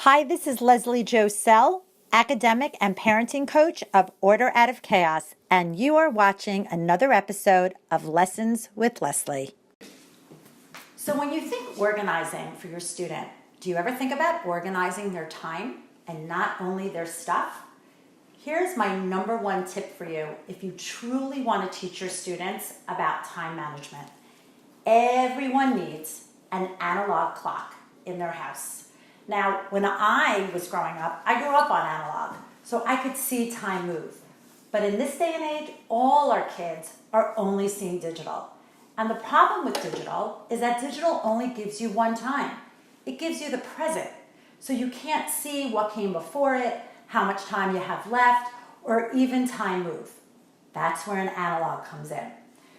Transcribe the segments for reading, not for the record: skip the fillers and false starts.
Hi, this is Leslie Josel, academic and parenting coach of Order Out of Chaos, and you are watching another episode of Lessons with Leslie. So when you think organizing for your student, do you ever think about organizing their time and not only their stuff? Here's my number one tip for you if you truly want to teach your students about time management. Everyone needs an analog clock in their house. Now, when I was growing up, I grew up on analog, so I could see time move. But in this day and age, all our kids are only seeing digital. And the problem with digital is that digital only gives you one time. It gives you the present. So you can't see what came before it, how much time you have left, or even time move. That's where an analog comes in.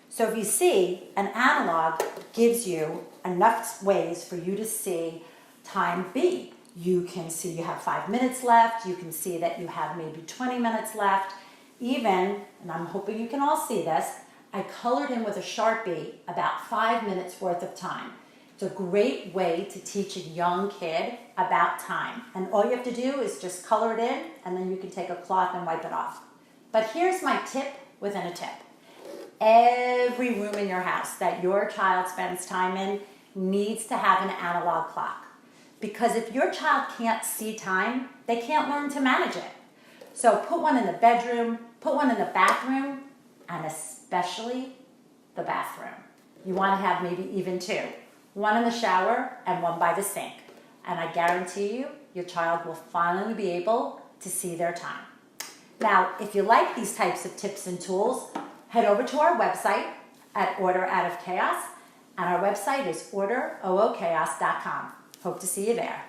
So if you see, an analog gives you enough ways for you to see time be. You can see you have 5 minutes left. You can see that you have maybe 20 minutes left. Even, and I'm hoping you can all see this, I colored in with a Sharpie about 5 minutes worth of time. It's a great way to teach a young kid about time. And all you have to do is just color it in, and then you can take a cloth and wipe it off. But here's my tip within a tip. Every room in your house that your child spends time in needs to have an analog clock. Because if your child can't see time, they can't learn to manage it. So put one in the bedroom, put one in the bathroom, and especially the bathroom. You want to have maybe even two. One in the shower and one by the sink. And I guarantee you, your child will finally be able to see their time. Now, if you like these types of tips and tools, head over to our website at Order Out of Chaos. And our website is orderoochaos.com. Hope to see you there.